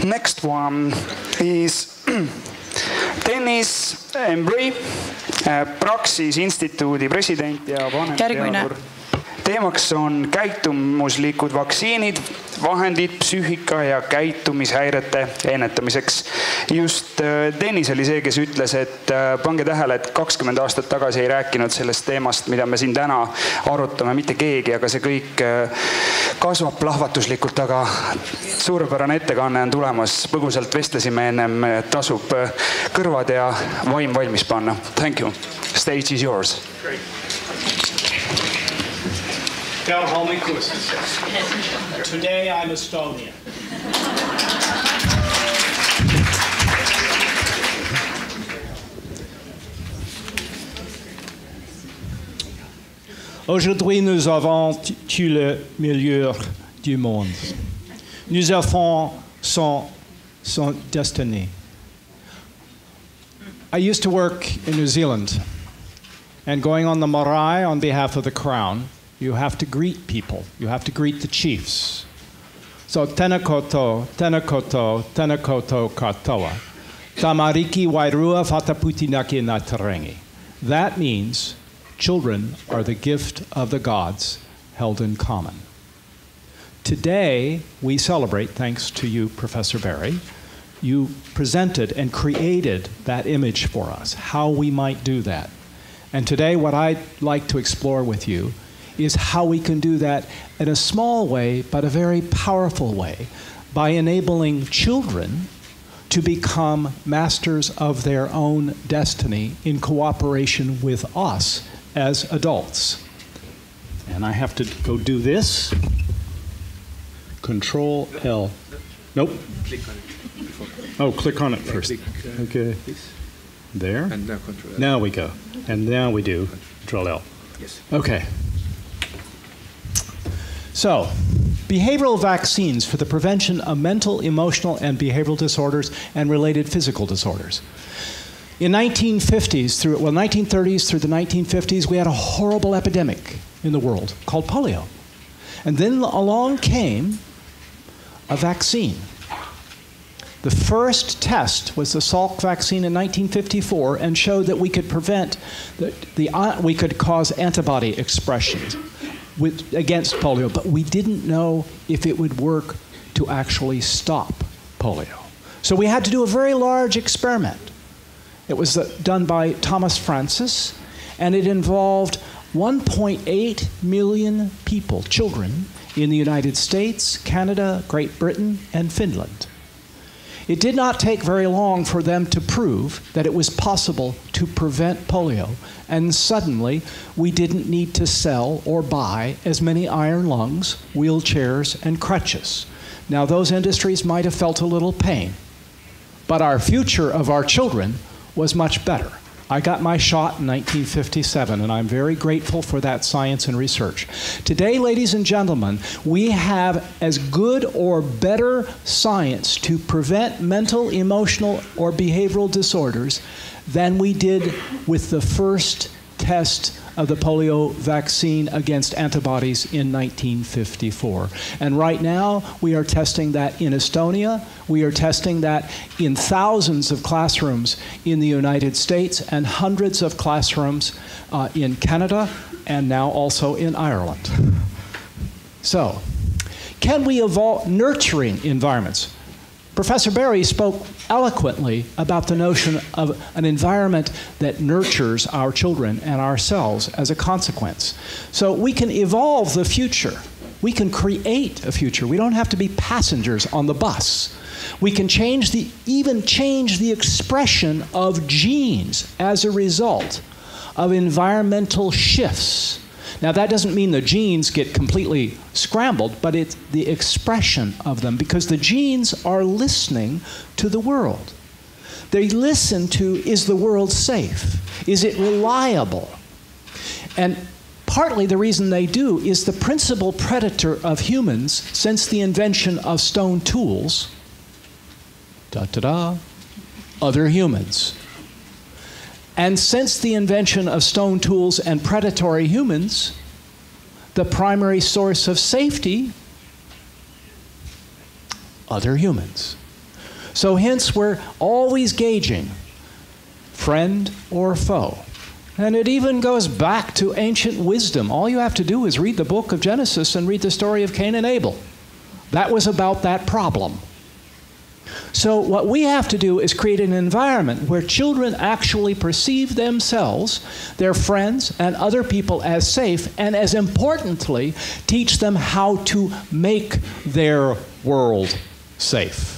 Next one is tennis, Embry, PAXIS instituudi president ja vanemteadur. Teemaks on käitumuslikud vaktsiinid, vahendid, psüühika ja käitumishäirete ennetamiseks. Just Dennis oli see, kes ütles, et pange tähele, et 20 aastat tagasi ei rääkinud sellest teemast, mida me siin täna arutame, mitte keegi, aga see kõik kasvab plahvatuslikult, aga suurepärane ettekanne on tulemas. Põgusalt vestlesime ennem, tasub kõrvad ja vaim valmis panna. Thank you. Stage is yours. Great. Today I'm Estonian. Aujourd'hui, nous avons tout le milieu du monde. Nous avons son destinée. I used to work in New Zealand, and going on the marae on behalf of the Crown, you have to greet people. You have to greet the chiefs. So, tena koto, tena koto, tena koto katoa. Tamariki wairua fataputinaki na terengi. That means children are the gift of the gods held in common. Today, we celebrate, thanks to you, Professor Barry. You presented and created that image for us, how we might do that. And today, what I'd like to explore with you is how we can do that in a small way, but a very powerful way, by enabling children to become masters of their own destiny in cooperation with us as adults. And I have to go do this. Control L. Nope. Click on it. Oh, click on it first. Okay. There. And now Control L. Now we go. And now we do Control L. Yes. Okay. So, behavioral vaccines for the prevention of mental, emotional, and behavioral disorders and related physical disorders. In 1930s through the 1950s, we had a horrible epidemic in the world called polio. And then along came a vaccine. The first test was the Salk vaccine in 1954 and showed that we could prevent, we could cause antibody expression against polio, but we didn't know if it would work to actually stop polio. So we had to do a very large experiment. It was done by Thomas Francis, and it involved 1.8 million people, children, in the United States, Canada, Great Britain, and Finland. It did not take very long for them to prove that it was possible to prevent polio, and suddenly we didn't need to sell or buy as many iron lungs, wheelchairs, and crutches. Now, those industries might have felt a little pain, but our future of our children was much better. I got my shot in 1957, and I'm very grateful for that science and research. Today, ladies and gentlemen, we have as good or better science to prevent mental, emotional, or behavioral disorders than we did with the first test of the polio vaccine against antibodies in 1954. And right now, we are testing that in Estonia. We are testing that in thousands of classrooms in the United States and hundreds of classrooms in Canada and now also in Ireland. So, can we evolve nurturing environments? Professor Barry spoke eloquently about the notion of an environment that nurtures our children and ourselves as a consequence. So we can evolve the future. We can create a future. We don't have to be passengers on the bus. We can even change the expression of genes as a result of environmental shifts. Now, that doesn't mean the genes get completely scrambled, but it's the expression of them, because the genes are listening to the world. They listen to, is the world safe? Is it reliable? And partly the reason they do is the principal predator of humans since the invention of stone tools, other humans. And since the invention of stone tools and predatory humans, the primary source of safety, other humans. So hence we're always gauging friend or foe. And it even goes back to ancient wisdom. All you have to do is read the book of Genesis and read the story of Cain and Abel. That was about that problem. So what we have to do is create an environment where children actually perceive themselves, their friends, and other people as safe, and as importantly, teach them how to make their world safe.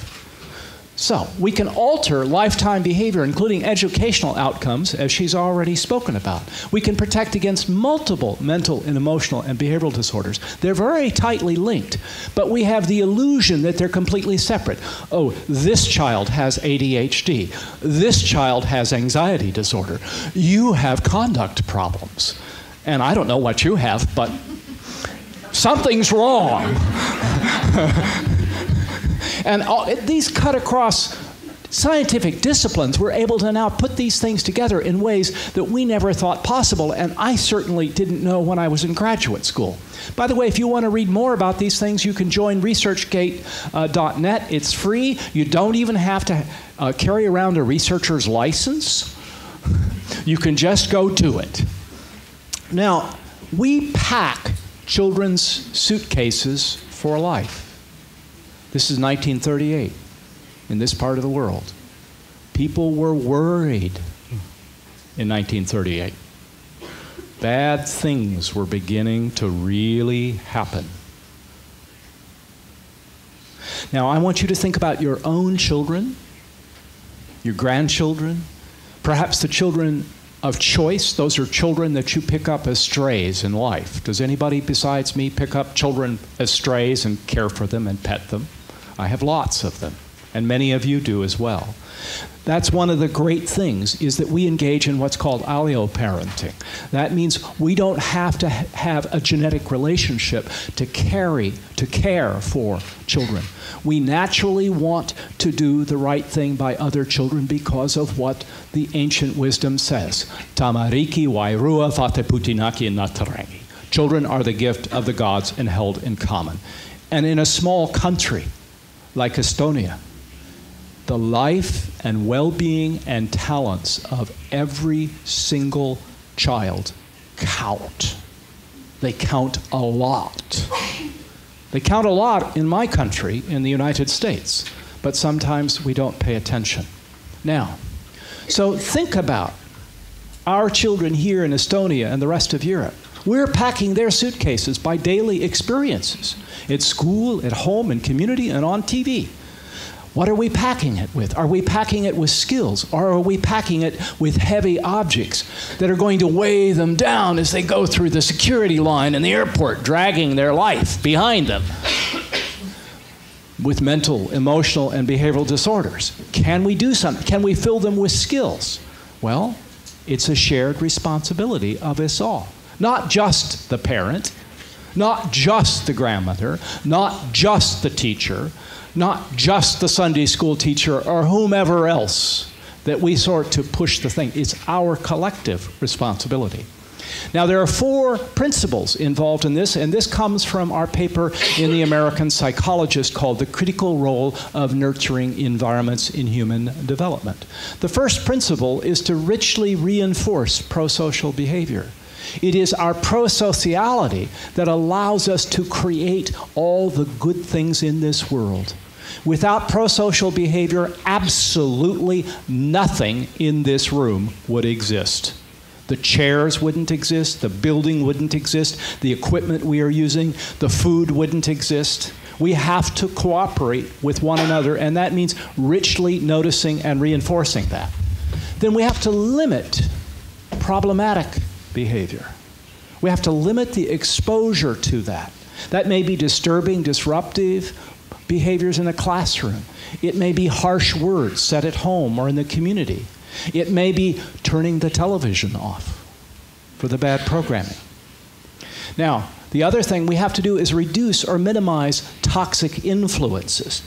So we can alter lifetime behavior, including educational outcomes, as she's already spoken about. We can protect against multiple mental and emotional and behavioral disorders. They're very tightly linked, but we have the illusion that they're completely separate. Oh, this child has ADHD. This child has anxiety disorder. You have conduct problems. And I don't know what you have, but something's wrong. And these cut across scientific disciplines. We're able to now put these things together in ways that we never thought possible, and I certainly didn't know when I was in graduate school. By the way, if you want to read more about these things, you can join ResearchGate.net. It's free. You don't even have to carry around a researcher's license. You can just go do it. Now, we pack children's suitcases for life. This is 1938 in this part of the world. People were worried in 1938. Bad things were beginning to really happen. Now, I want you to think about your own children, your grandchildren, perhaps the children of choice. Those are children that you pick up as strays in life. Does anybody besides me pick up children as strays and care for them and pet them? I have lots of them, and many of you do as well. That's one of the great things, is that we engage in what's called alloparenting. That means we don't have to have a genetic relationship to care for children. We naturally want to do the right thing by other children because of what the ancient wisdom says. Tamariki wairua vateputinaki natarangi. Children are the gift of the gods and held in common. And in a small country like Estonia, the life and well-being and talents of every single child count. They count a lot. They count a lot in my country, in the United States, but sometimes we don't pay attention. Now, so think about our children here in Estonia and the rest of Europe. We're packing their suitcases by daily experiences at school, at home, in community, and on TV. What are we packing it with? Are we packing it with skills, or are we packing it with heavy objects that are going to weigh them down as they go through the security line in the airport, dragging their life behind them? With mental, emotional, and behavioral disorders. Can we do something? Can we fill them with skills? Well, it's a shared responsibility of us all. Not just the parent, not just the grandmother, not just the teacher, not just the Sunday school teacher or whomever else that we sort to push the thing. It's our collective responsibility. Now, there are 4 principles involved in this, and this comes from our paper in the American Psychologist called The Critical Role of Nurturing Environments in Human Development. The first principle is to richly reinforce prosocial behavior. It is our prosociality that allows us to create all the good things in this world. Without prosocial behavior, absolutely nothing in this room would exist. The chairs wouldn't exist, the building wouldn't exist, the equipment we are using, the food wouldn't exist. We have to cooperate with one another, and that means richly noticing and reinforcing that. Then we have to limit problematic behavior. We have to limit the exposure to that. That may be disturbing, disruptive behaviors in a classroom. It may be harsh words said at home or in the community. It may be turning the television off for the bad programming. Now, the other thing we have to do is reduce or minimize toxic influences.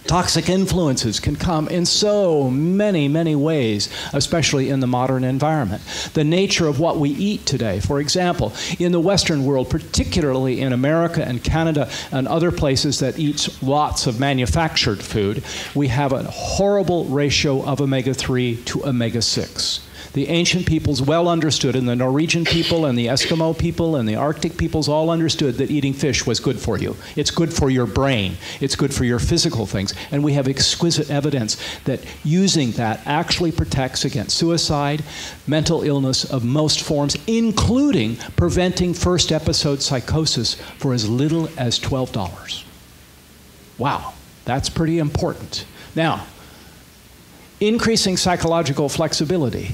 Toxic influences can come in so many, many ways, especially in the modern environment. The nature of what we eat today, for example, in the Western world, particularly in America and Canada and other places that eat lots of manufactured food, we have a horrible ratio of omega-3 to omega-6. The ancient peoples well understood, and the Norwegian people and the Eskimo people and the Arctic peoples all understood that eating fish was good for you. It's good for your brain. It's good for your physical things. And we have exquisite evidence that using that actually protects against suicide, mental illness of most forms, including preventing first episode psychosis for as little as $12. Wow, that's pretty important. Now, increasing psychological flexibility.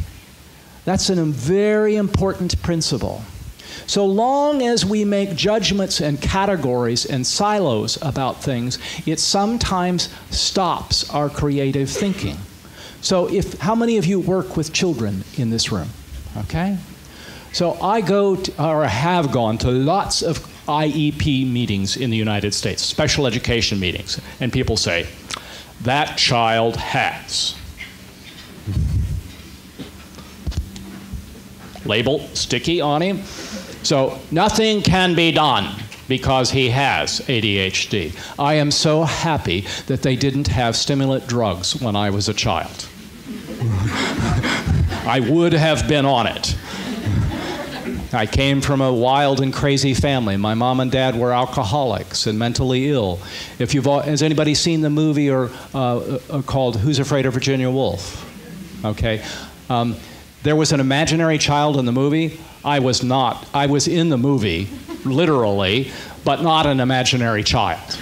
That's a very important principle. So long as we make judgments and categories and silos about things, it sometimes stops our creative thinking. So how many of you work with children in this room? Okay? So I go to, or have gone to lots of IEP meetings in the United States, special education meetings, and people say, that child has. Label sticky on him. So nothing can be done because he has ADHD. I am so happy that they didn't have stimulant drugs when I was a child. I would have been on it. I came from a wild and crazy family. My mom and dad were alcoholics and mentally ill. Has anybody seen the movie called Who's Afraid of Virginia Woolf? Okay. There was an imaginary child in the movie. I was not. I was in the movie, literally, but not an imaginary child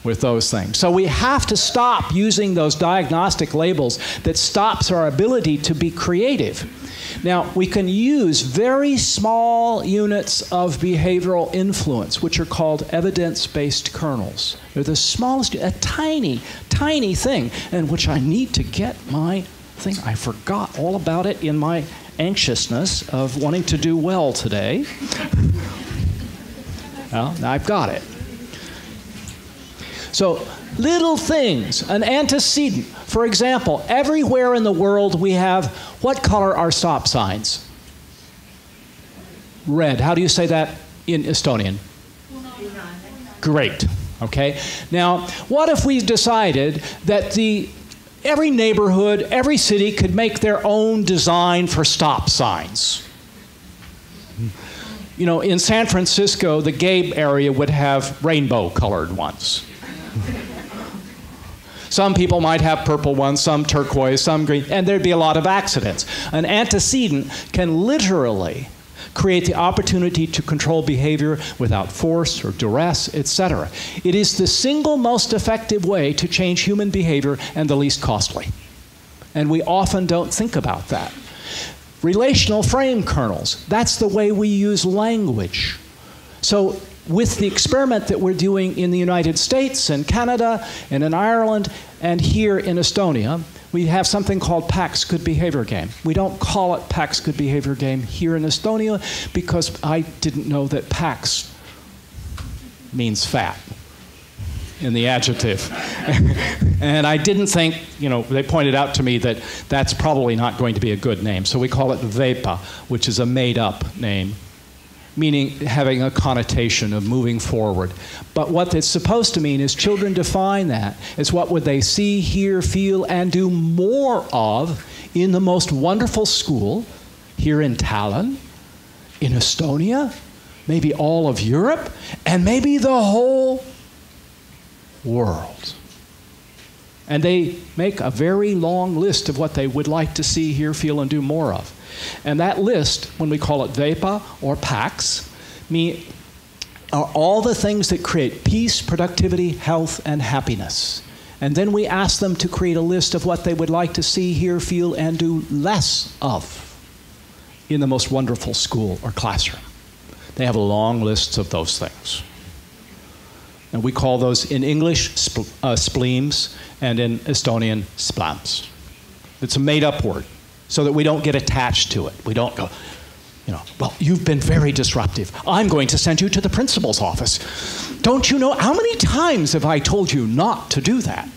with those things. So we have to stop using those diagnostic labels that stops our ability to be creative. Now, we can use very small units of behavioral influence, which are called evidence-based kernels. They're the smallest, a tiny, tiny thing, and which I need to get my thing. I forgot all about it in my anxiousness of wanting to do well today. Well, now I've got it. So, little things, an antecedent. For example, everywhere in the world we have, what color are stop signs? Red. How do you say that in Estonian? Great. Okay. Now, what if we decided that every neighborhood, every city could make their own design for stop signs? You know, in San Francisco, the gay area would have rainbow-colored ones. Some people might have purple ones, some turquoise, some green, and there'd be a lot of accidents. An antecedent can literally create the opportunity to control behavior without force or duress, etc. It is the single most effective way to change human behavior and the least costly. And we often don't think about that. Relational frame kernels, that's the way we use language. So with the experiment that we're doing in the United States and Canada and in Ireland and here in Estonia, we have something called PAX Good Behavior Game. We don't call it PAX Good Behavior Game here in Estonia because I didn't know that PAX means fat in the adjective. And I didn't think, they pointed out to me that that's probably not going to be a good name. So we call it VEPA, which is a made-up name, meaning having a connotation of moving forward. But what it's supposed to mean is children define that as what would they see, hear, feel, and do more of in the most wonderful school here in Tallinn, in Estonia, maybe all of Europe, and maybe the whole world. And they make a very long list of what they would like to see, hear, feel, and do more of. And that list, when we call it VEPA or PAX, are all the things that create peace, productivity, health, and happiness. And then we ask them to create a list of what they would like to see, hear, feel, and do less of in the most wonderful school or classroom. They have long lists of those things. And we call those in English spleams and in Estonian splams. It's a made-up word so that we don't get attached to it. We don't go, well, you've been very disruptive. I'm going to send you to the principal's office. Don't you know, how many times have I told you not to do that?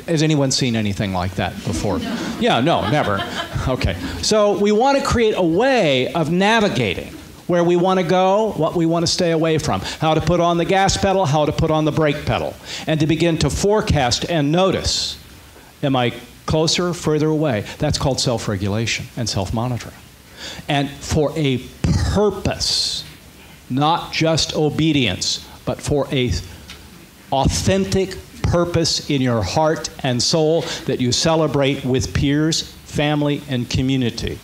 Has anyone seen anything like that before? No. Yeah, no, never. Okay. So we want to create a way of navigating where we want to go, what we want to stay away from, how to put on the gas pedal, how to put on the brake pedal, and to begin to forecast and notice, am I closer, further away? That's called self-regulation and self-monitoring. And for a purpose, not just obedience, but for a authentic purpose in your heart and soul that you celebrate with peers, family, and community.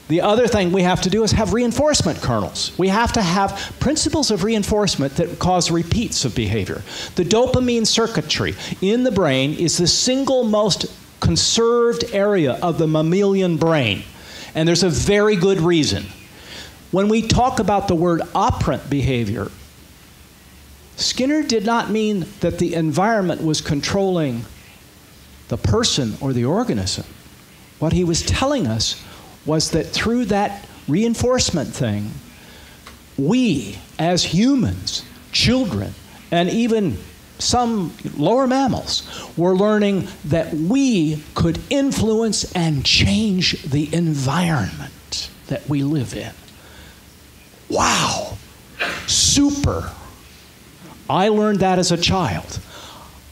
The other thing we have to do is have reinforcement kernels. We have to have principles of reinforcement that cause repeats of behavior. The dopamine circuitry in the brain is the single most conserved area of the mammalian brain. And there's a very good reason. When we talk about the word operant behavior, Skinner did not mean that the environment was controlling the person or the organism. What he was telling us was that through that reinforcement thing, we as humans, children, and even some lower mammals were learning that we could influence and change the environment that we live in. Wow, super. I learned that as a child.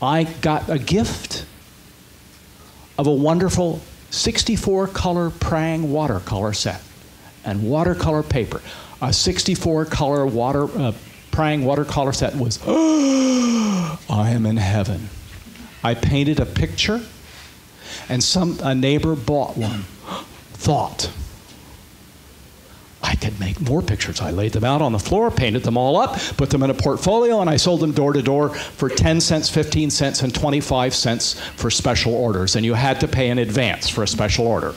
I got a gift of a wonderful 64-color Prang watercolor set and watercolor paper. A 64-color Prang watercolor set was, I am in heaven. I painted a picture, and a neighbor bought one. Thought, I could make more pictures. I laid them out on the floor, painted them all up, put them in a portfolio, and I sold them door to door for 10 cents, 15 cents, and 25 cents for special orders. And you had to pay in advance for a special order.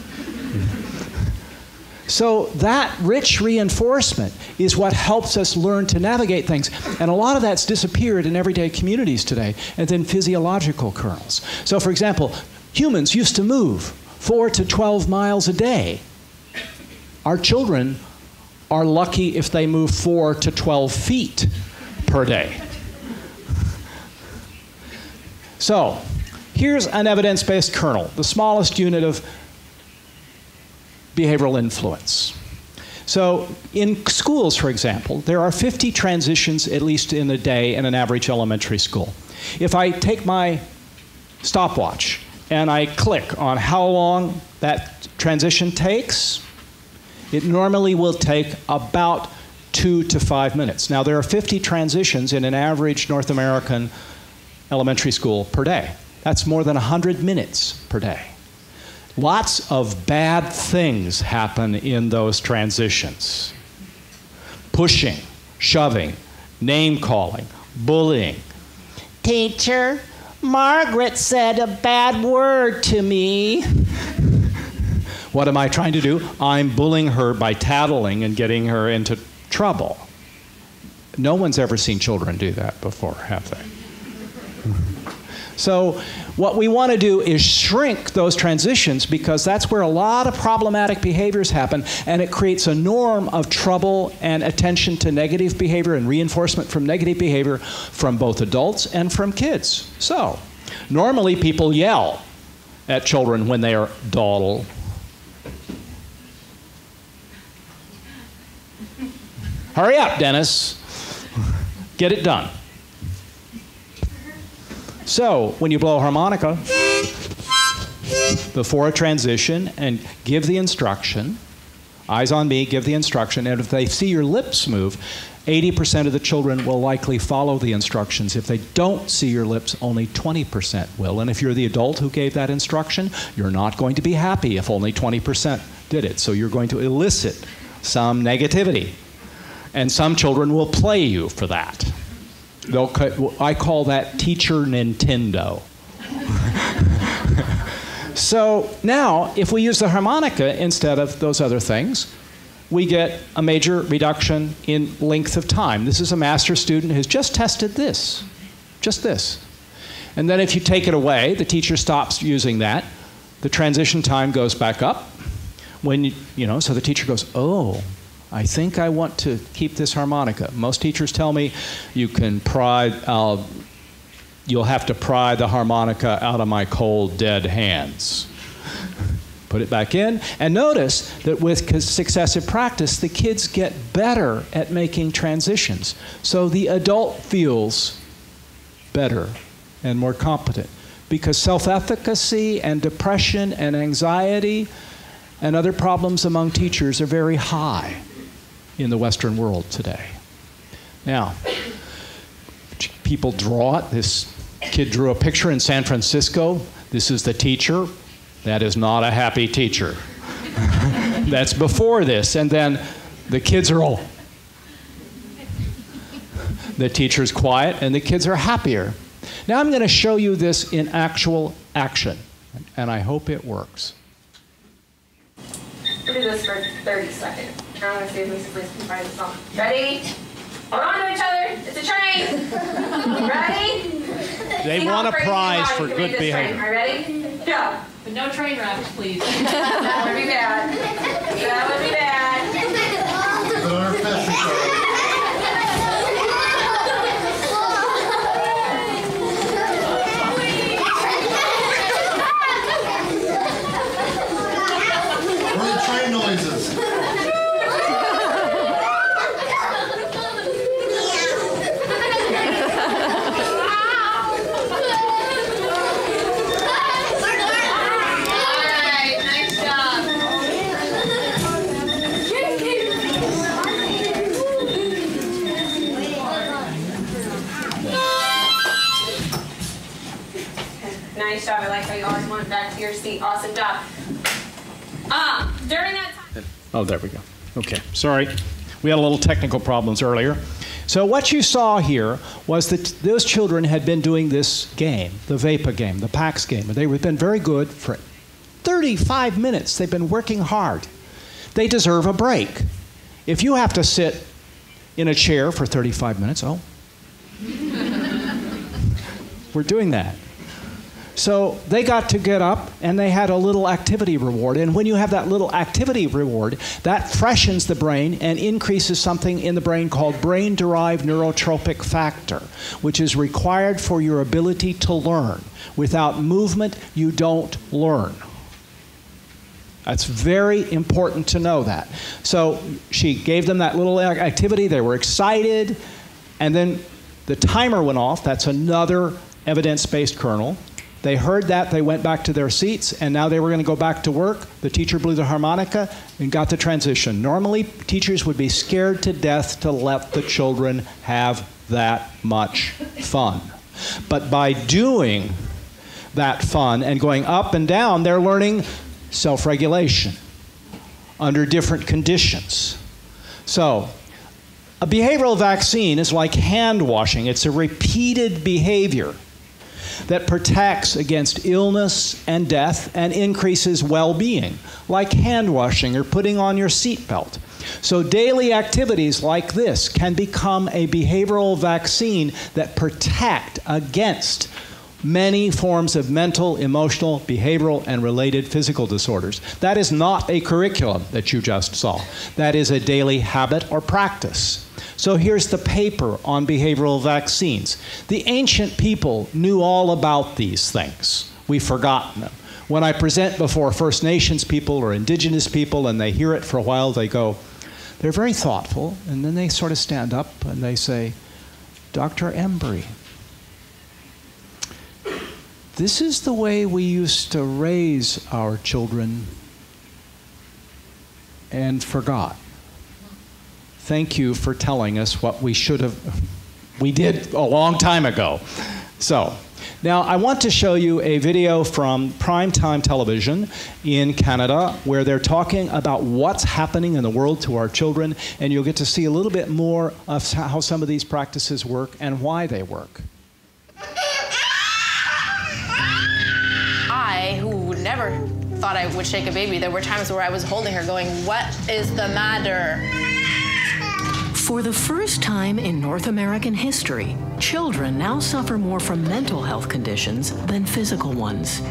So that rich reinforcement is what helps us learn to navigate things. And a lot of that's disappeared in everyday communities today, and then physiological kernels. So for example, humans used to move 4 to 12 miles a day. Our children are lucky if they move 4 to 12 feet per day. So here's an evidence-based kernel, the smallest unit of behavioral influence. So in schools, for example, there are 50 transitions at least in a day in an average elementary school. If I take my stopwatch and I click on how long that transition takes, it normally will take about 2 to 5 minutes. Now, there are 50 transitions in an average North American elementary school per day. That's more than 100 minutes per day. Lots of bad things happen in those transitions. Pushing, shoving, name-calling, bullying. Teacher, Margaret said a bad word to me. What am I trying to do? I'm bullying her by tattling and getting her into trouble. No one's ever seen children do that before, have they? So what we want to do is shrink those transitions, because that's where a lot of problematic behaviors happen, and it creates a norm of trouble and attention to negative behavior and reinforcement from negative behavior from both adults and from kids. So normally people yell at children when they are dull. Hurry up, Dennis. Get it done. So when you blow a harmonica before a transition and give the instruction, eyes on me, give the instruction, and if they see your lips move, 80% of the children will likely follow the instructions. If they don't see your lips, only 20% will. And if you're the adult who gave that instruction, you're not going to be happy if only 20% did it. So you're going to elicit some negativity. And some children will play you for that. I call that teacher Nintendo. So now, if we use the harmonica instead of those other things, we get a major reduction in length of time. This is a master's student who's just tested this, just this. And then if you take it away, the teacher stops using that, the transition time goes back up. So the teacher goes, oh, I think I want to keep this harmonica. Most teachers tell me you can you'll have to pry the harmonica out of my cold, dead hands. Put it back in, and notice that with successive practice, the kids get better at making transitions. So the adult feels better and more competent, because self-efficacy and depression and anxiety and other problems among teachers are very high in the Western world today. Now, people draw it. This kid drew a picture in San Francisco. This is the teacher. That is not a happy teacher. That's before this. And then the kids are all, the teacher's quiet and the kids are happier. Now I'm going to show you this in actual action, and I hope it works. We'll do this for 30 seconds. I want to see if Mrs. Lisa can find the song. Ready? Hold on to each other. It's a train. Ready? They want a prize for good behavior. Are you ready? Go. But no train wrecks, please. That would be bad. That would be bad. Put on our fashion show. Nice job. I like how you always went back to your seat. Awesome job. During that time. Oh, there we go. Okay, sorry. We had a little technical problems earlier. So what you saw here was that those children had been doing this game, the VAPA game, the PAX game. They've been very good for 35 minutes. They've been working hard. They deserve a break. If you have to sit in a chair for 35 minutes, oh, we're doing that. So they got to get up and they had a little activity reward. And when you have that little activity reward, that freshens the brain and increases something in the brain called brain-derived neurotropic factor, which is required for your ability to learn. Without movement, you don't learn. That's very important to know that. So she gave them that little activity. They were excited. And then the timer went off. That's another evidence-based kernel. They heard that, they went back to their seats, and now they were going to go back to work. The teacher blew the harmonica and got the transition. Normally, teachers would be scared to death to let the children have that much fun. But by doing that fun and going up and down, they're learning self-regulation under different conditions. So, a behavioral vaccine is like hand washing. It's a repeated behavior that protects against illness and death and increases well-being, like hand washing or putting on your seatbelt. So daily activities like this can become a behavioral vaccine that protect against many forms of mental, emotional, behavioral, and related physical disorders. That is not a curriculum that you just saw. That is a daily habit or practice. So here's the paper on behavioral vaccines. The ancient people knew all about these things. We've forgotten them. When I present before First Nations people or indigenous people and they hear it for a while, they go, they're very thoughtful, and then they sort of stand up and they say, Dr. Embry, this is the way we used to raise our children and forgot. Thank you for telling us what we did a long time ago. So, now I want to show you a video from primetime television in Canada where they're talking about what's happening in the world to our children, and you'll get to see a little bit more of how some of these practices work and why they work. I, who never thought I would shake a baby, there were times where I was holding her going, what is the matter? For the first time in North American history, children now suffer more from mental health conditions than physical ones.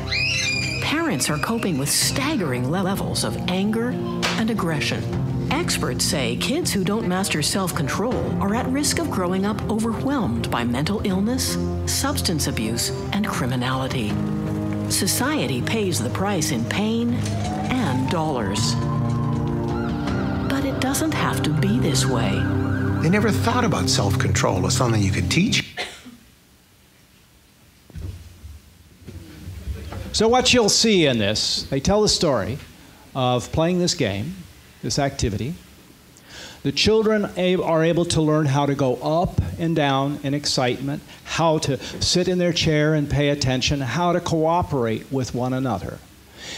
Parents are coping with staggering levels of anger and aggression. Experts say kids who don't master self-control are at risk of growing up overwhelmed by mental illness, substance abuse, and criminality. Society pays the price in pain and dollars. But it doesn't have to be this way. They never thought about self-control as something you could teach. So what you'll see in this, they tell the story of playing this game, this activity. The children are able to learn how to go up and down in excitement, how to sit in their chair and pay attention, how to cooperate with one another.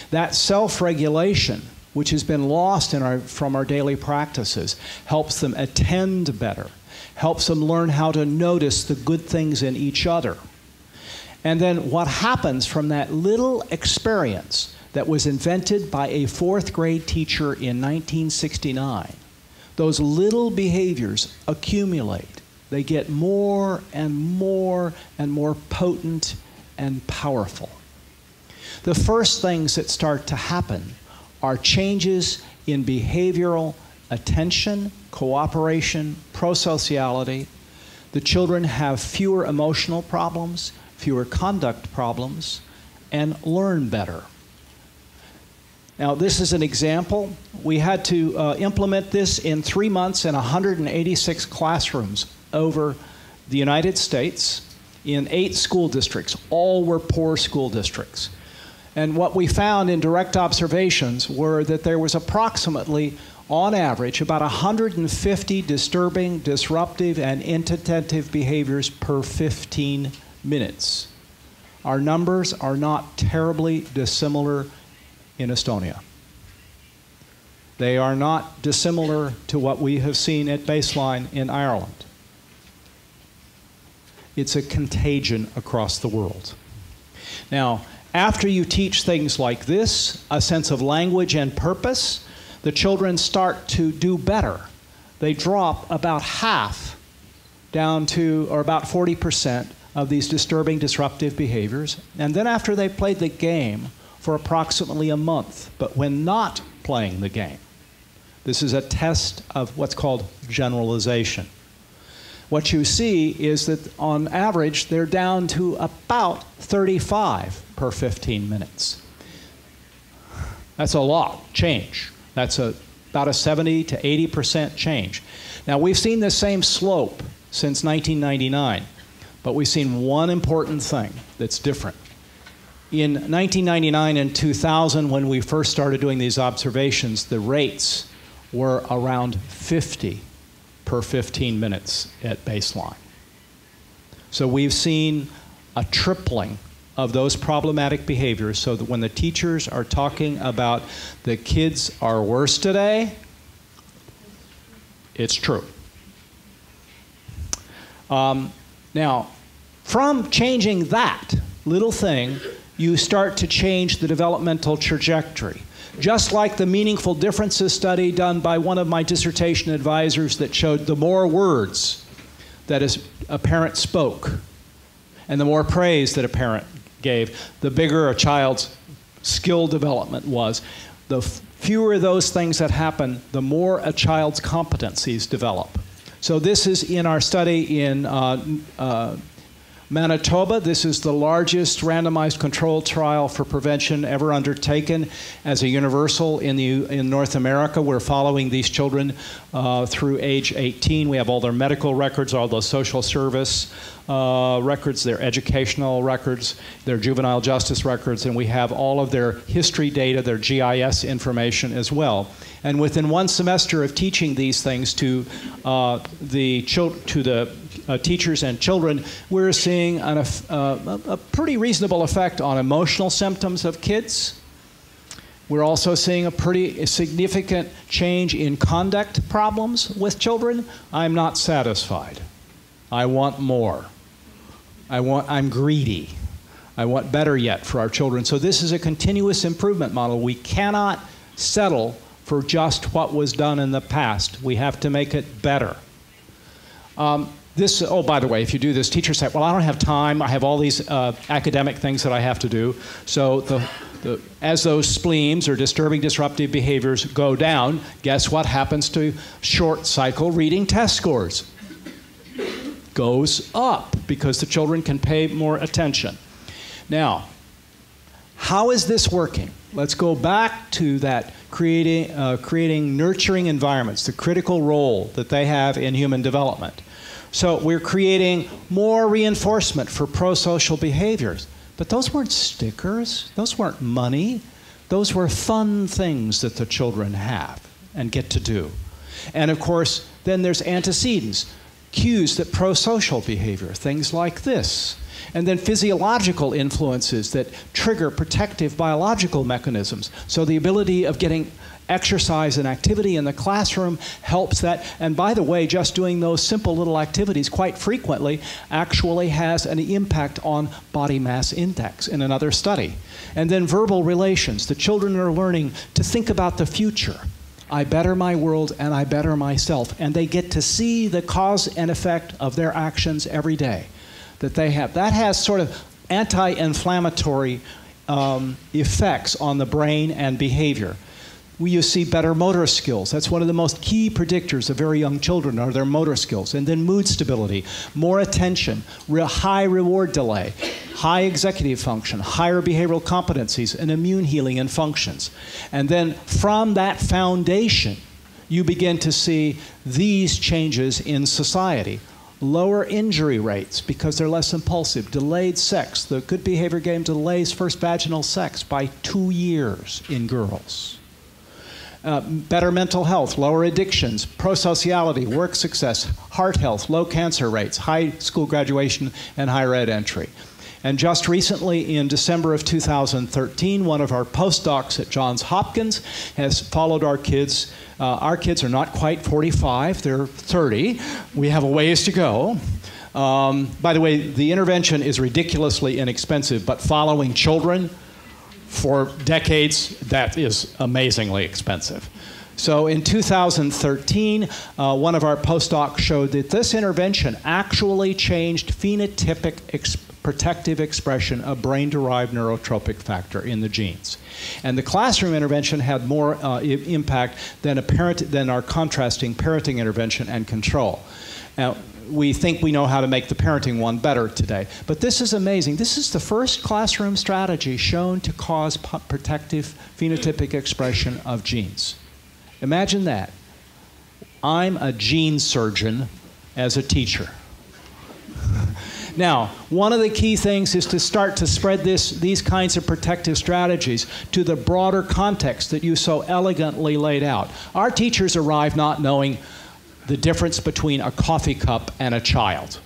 That self-regulation, which has been lost from our daily practices, helps them attend better, helps them learn how to notice the good things in each other. And then what happens from that little experience that was invented by a 4th grade teacher in 1969, those little behaviors accumulate. They get more and more and more potent and powerful. The first things that start to happen are changes in behavioral attention, cooperation, prosociality. The children have fewer emotional problems, fewer conduct problems, and learn better. Now, this is an example. We had to implement this in 3 months in 186 classrooms over the United States in 8 school districts. All were poor school districts. And what we found in direct observations were that there was approximately, on average, about 150 disturbing, disruptive, and inattentive behaviors per 15 minutes. Our numbers are not terribly dissimilar in Estonia. They are not dissimilar to what we have seen at baseline in Ireland. It's a contagion across the world. Now, after you teach things like this, a sense of language and purpose, the children start to do better. They drop about half down to, or about 40% of these disturbing, disruptive behaviors. And then after they played the game for approximately a month, but when not playing the game, this is a test of what's called generalization. What you see is that on average, they're down to about 35 per 15 minutes. That's a lot change. That's about a 70 to 80% change. Now, we've seen the same slope since 1999, but we've seen one important thing that's different. In 1999 and 2000, when we first started doing these observations, the rates were around 50 per 15 minutes at baseline. So we've seen a tripling of those problematic behaviors, so that when the teachers are talking about the kids are worse today, it's true. Now, from changing that little thing, you start to change the developmental trajectory. Just like the meaningful differences study done by one of my dissertation advisors that showed the more words that a parent spoke and the more praise that a parent gave, the bigger a child's skill development was. The fewer those things that happen, the more a child's competencies develop. So this is in our study in Manitoba. This is the largest randomized controlled trial for prevention ever undertaken as a universal in North America. We're following these children through age 18. We have all their medical records, all the social service records, their educational records, their juvenile justice records, and we have all of their history data, their GIS information as well. And within 1 semester of teaching these things to the teachers and children, we're seeing a pretty reasonable effect on emotional symptoms of kids. We're also seeing a pretty significant change in conduct problems with children. I'm not satisfied. I want more. I'm greedy. I want better yet for our children. So this is a continuous improvement model. We cannot settle for just what was done in the past. We have to make it better. This, oh, by the way, if you do this, teachers say, well, I don't have time. I have all these academic things that I have to do. So as those spleens or disturbing disruptive behaviors go down, guess what happens to short cycle reading test scores? Goes up because the children can pay more attention. Now, how is this working? Let's go back to that creating nurturing environments, the critical role that they have in human development. So we're creating more reinforcement for pro-social behaviors. But those weren't stickers. Those weren't money. Those were fun things that the children have and get to do. And of course, then there's antecedents, cues that pro-social behavior, things like this. And then physiological influences that trigger protective biological mechanisms. So the ability of getting exercise and activity in the classroom helps that. And by the way, just doing those simple little activities quite frequently actually has an impact on body mass index in another study. And then verbal relations. The children are learning to think about the future. I better my world and I better myself. And they get to see the cause and effect of their actions every day that they have. That has sort of anti-inflammatory effects on the brain and behavior. You see better motor skills. That's one of the most key predictors of very young children are their motor skills. And then mood stability, more attention, high reward delay, high executive function, higher behavioral competencies, and immune healing and functions. And then from that foundation, you begin to see these changes in society. Lower injury rates because they're less impulsive. Delayed sex. The good behavior game delays first vaginal sex by 2 years in girls. Better mental health, lower addictions, prosociality, work success, heart health, low cancer rates, high school graduation, and higher ed entry. And just recently, in December of 2013, one of our postdocs at Johns Hopkins has followed our kids. Our kids are not quite 45, they're 30. We have a ways to go. By the way, the intervention is ridiculously inexpensive, but following children for decades, that is amazingly expensive. So in 2013, one of our postdocs showed that this intervention actually changed phenotypic protective expression of brain-derived neurotropic factor in the genes. And the classroom intervention had more impact than our contrasting parenting intervention and control. Now, we think we know how to make the parenting one better today. But this is amazing. This is the first classroom strategy shown to cause protective phenotypic expression of genes. Imagine that. I'm a gene surgeon as a teacher. Now, one of the key things is to start to spread these kinds of protective strategies to the broader context that you so elegantly laid out. Our teachers arrive not knowing the difference between a coffee cup and a child.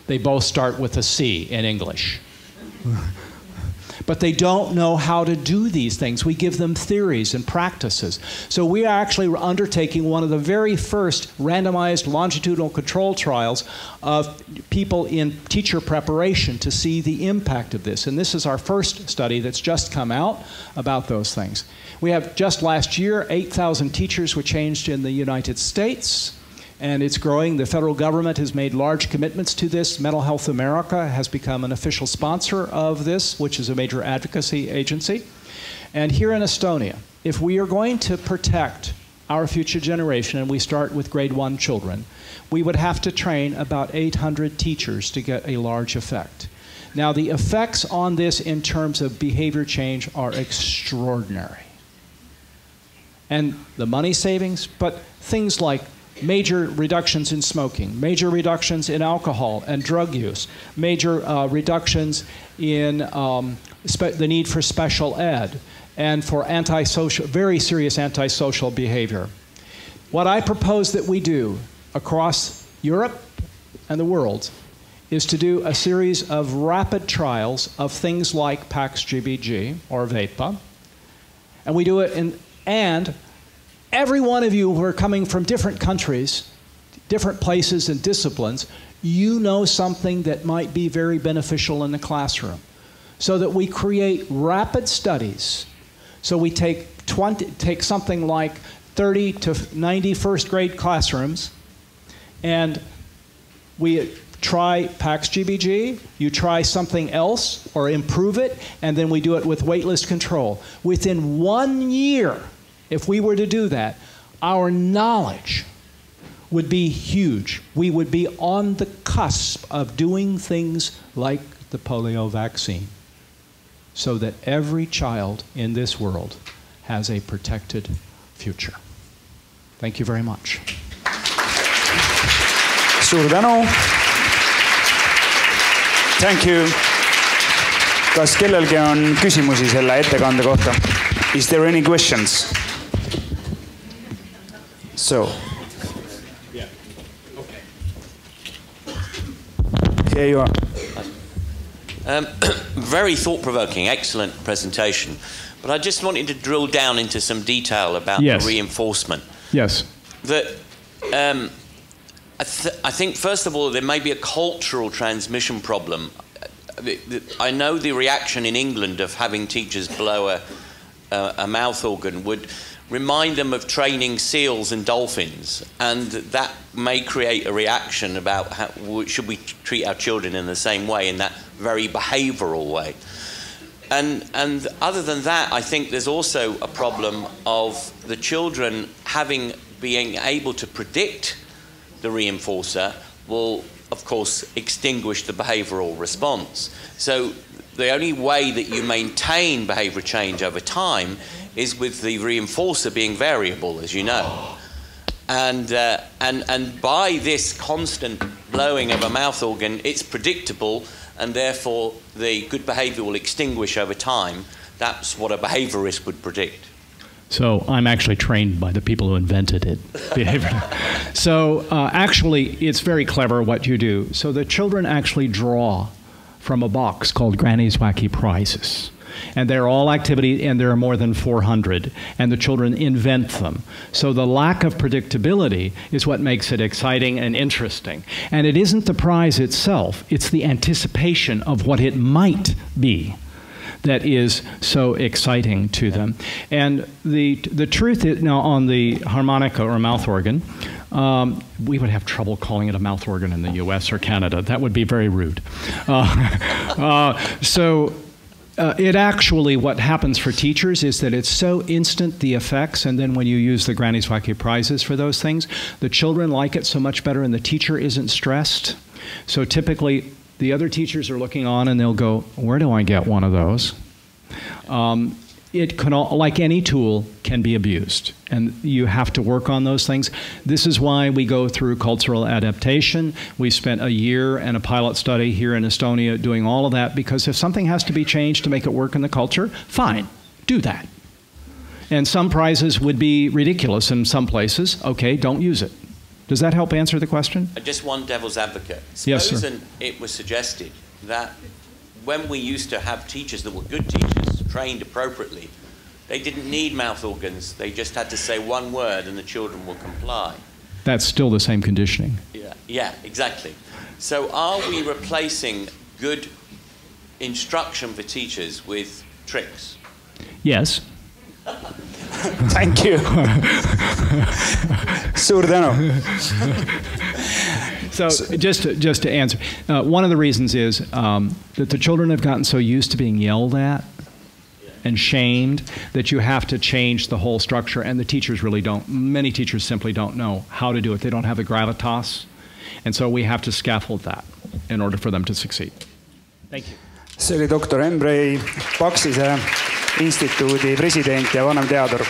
They both start with a C in English. But they don't know how to do these things. We give them theories and practices. So we are actually undertaking one of the very first randomized longitudinal control trials of people in teacher preparation to see the impact of this. And this is our first study that's just come out about those things. We have just last year, 8,000 teachers were changed in the United States. And it's growing. The federal government has made large commitments to this. Mental Health America has become an official sponsor of this, which is a major advocacy agency. And here in Estonia, if we are going to protect our future generation, and we start with grade 1 children, we would have to train about 800 teachers to get a large effect. Now, the effects on this in terms of behavior change are extraordinary. And the money savings, but things like major reductions in smoking, major reductions in alcohol and drug use, major reductions in the need for special ed and for very serious antisocial behavior. What I propose that we do across Europe and the world is to do a series of rapid trials of things like PAX-GBG or VEPA, and we do it and every one of you who are coming from different countries, different places and disciplines, you know something that might be very beneficial in the classroom. So that we create rapid studies. So we take something like 30 to 90 first grade classrooms and We try PAX-GBG, you try something else or improve it, and then we do it with waitlist control. Within 1 year, if we were to do that, our knowledge would be huge. We would be on the cusp of doing things like the polio vaccine, so that every child in this world has a protected future. Thank you very much. Suur tänu. Thank you. Kas kellelgi on küsimusi selle ettekande kohta? Is there any questions? So. Yeah. Okay. Here you are. Very thought-provoking, excellent presentation. But I just wanted to drill down into some detail about the reinforcement. Yes. That I think, first of all, there may be a cultural transmission problem. I know the reaction in England of having teachers blow a mouth organ would remind them of training seals and dolphins, and that may create a reaction about how should we treat our children in the same way, in that very behavioral way. And other than that, I think there's also a problem of the children being able to predict the reinforcer will, of course, extinguish the behavioral response. So the only way that you maintain behavior change over time is with the reinforcer being variable, as you know. And by this constant blowing of a mouth organ, it's predictable, and therefore the good behavior will extinguish over time. That's what a behaviorist would predict. So I'm actually trained by the people who invented it. So actually, it's very clever what you do. So the children actually draw from a box called Granny's Wacky Prizes. And they're all activity, and there are more than 400, and the children invent them. So the lack of predictability is what makes it exciting and interesting. And it isn't the prize itself, it's the anticipation of what it might be that is so exciting to them. And the truth is, now on the harmonica or mouth organ, we would have trouble calling it a mouth organ in the US or Canada. That would be very rude. It actually, what happens for teachers is that it's so instant, the effects, and then when you use the Granny's Wacky Prizes for those things, the children like it so much better and the teacher isn't stressed. So typically, the other teachers are looking on and they'll go, where do I get one of those? It can, like any tool, can be abused, and you have to work on those things. This is why we go through cultural adaptation. We spent a year and a pilot study here in Estonia doing all of that, because if something has to be changed to make it work in the culture, fine, do that. And some prizes would be ridiculous in some places. Okay, don't use it. Does that help answer the question? Just one devil's advocate. Yes, sir. Suppose it was suggested that when we used to have teachers that were good teachers, trained appropriately, they didn't need mouth organs. They just had to say one word and the children will comply. That's still the same conditioning. Yeah, exactly. So are we replacing good instruction for teachers with tricks? Yes. Thank you. Suur tänu. So just to answer, one of the reasons is that the children have gotten so used to being yelled at and shamed that you have to change the whole structure, and the teachers really don't. Many teachers simply don't know how to do it. They don't have the gravitas, and so we have to scaffold that in order for them to succeed. Thank you. See oli doktor Embry, PAXIS instituudi president ja vanemteadur.